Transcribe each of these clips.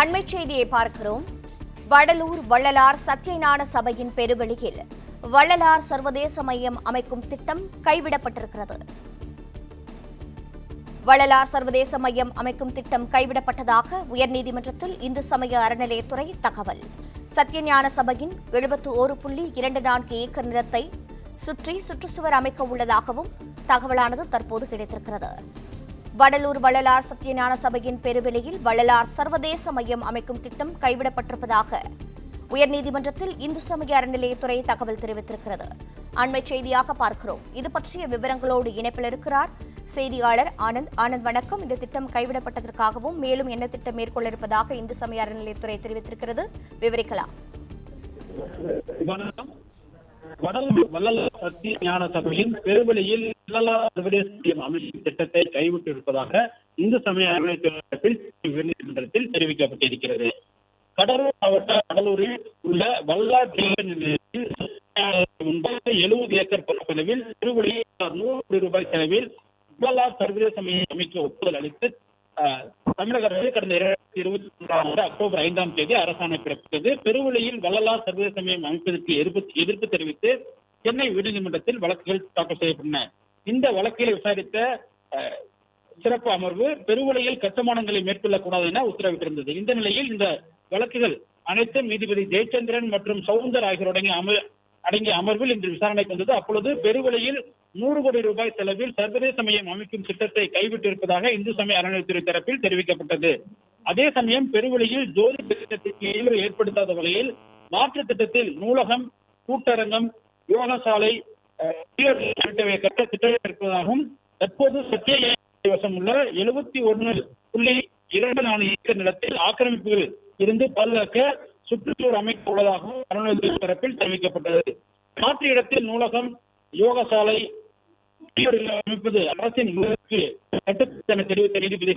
அண்மைச் செய்தியை பார்க்கிறோம். வடலூர் வள்ளலார் சத்தியஞான சபையின் பெருவெளியில் வள்ளலார் சர்வதேச மையம் அமைக்கும் திட்டம் கைவிடப்பட்டிருக்கிறது. வள்ளலார் சர்வதேச மையம் அமைக்கும் திட்டம் கைவிடப்பட்டதாக உயர்நீதிமன்றத்தில் இந்து சமய அறநிலையத்துறை தகவல். சத்தியஞான சபையின் 71.24 ஏக்கர் நிலத்தை சுற்றி சுற்றுச்சுவர் அமைக்க உள்ளதாகவும் தகவலானது தற்போது கிடைத்திருக்கிறது. வடலூர் வள்ளலார் சத்தியஞான சபையின் பெருவெளியில் வள்ளலார் சர்வதேச மையம் அமைக்கும் திட்டம் கைவிடப்பட்டிருப்பதாக உயர்நீதிமன்றத்தில் இந்து சமய அறநிலையத்துறை தகவல் தெரிவித்திருக்கிறது. அண்மைச் செய்தியாக பார்க்கிறோம். இது பற்றிய விவரங்களோடு இணைப்பில் இருக்கிறார் செய்தியாளர் ஆனந்த். ஆனந்த், வணக்கம். இந்த திட்டம் கைவிடப்பட்டதற்காகவும் மேலும் என்ன திட்டம் மேற்கொள்ள இருப்பதாக இந்து சமய அறநிலையத்துறை தெரிவித்திருக்கிறது, விவரிக்கலாம். வடலூர் வள்ளலார் சத்தியஞான சபையின் பெருவெளியில் வள்ளலார் சர்வதேச மையம் அமைக்கும் திட்டத்தை கைவிட்டிருப்பதாக இந்து சமய அறநிலையத்துறை உயர்நீதிமன்றத்தில் தெரிவிக்கப்பட்டிருக்கிறது. கடலூர் மாவட்ட கடலூரில் உள்ள வள்ளலார் நிலையத்தில் 70 ஏக்கர் பரப்பளவில் பெருவெளியில் 100 கோடி ரூபாய் செலவில் வள்ளலார் சர்வதேச மையம் அமைக்க ஒப்புதல் அளித்து தமிழக அரசு கடந்த 2023 அக்டோபர் 5ஆம் தேதி அரசாணை பிறப்பித்தது. பெருவெளியில் வள்ளலார் சர்வதேச மையம் அமைப்பதற்கு எதிர்ப்பு தெரிவித்து சென்னை உயர்நீதிமன்றத்தில் வழக்குகள் தாக்கல் செய்யப்பட்டன. இந்த வழக்கில் விசாரித்த சிறப்பு அமர்வு பெருவெளியில் கட்டுமானங்களை மேற்கொள்ளக்கூடாது என உத்தரவிட்டிருந்தது. இந்த நிலையில் இந்த வழக்குகள் அனைத்தும் நீதிபதி ஜெயச்சந்திரன் மற்றும் சவுந்தர் ஆகியோர் அடங்கிய அமர்வில் இன்று விசாரணைக்கு வந்தது. அப்பொழுது பெருவெளியில் 100 கோடி ரூபாய் செலவில் சர்வதேச மையம் அமைக்கும் திட்டத்தை கைவிட்டிருப்பதாக இந்து சமய அறநிலையத்துறை தரப்பில் தெரிவிக்கப்பட்டது. அதே சமயம் பெருவெளியில் ஜோதி திட்டத்திற்கு இடையூறு ஏற்படுத்தாத வகையில் மாற்று திட்டத்தில் நூலகம், கூட்டரங்கம், யோகசாலை கட்ட திட்டமிட்டிருப்பதாகவும் தற்போது சத்திய வசம் உள்ள 71.24 ஏக்கர் நிலத்தில் ஆக்கிரமிப்புகள் இருந்து பாதுகாக்க சுற்றுச்சூழல் அமைக்க உள்ளதாகவும் அறநிலையத்துறை தரப்பில் தெரிவிக்கப்பட்டது. மாற்று இடத்தில் நூலகம், யோகசாலை அமைப்பது அரசின் என தெரிவித்த நீதிபதி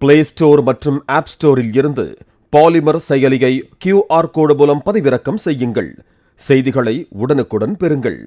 பிளே ஸ்டோர் மற்றும் ஆப் ஸ்டோரில் இருந்து பாலிமர் செயலியை QR கோடு மூலம் பதிவிறக்கம் செய்யுங்கள். செய்திகளை உடனுக்குடன் பெறுங்கள்.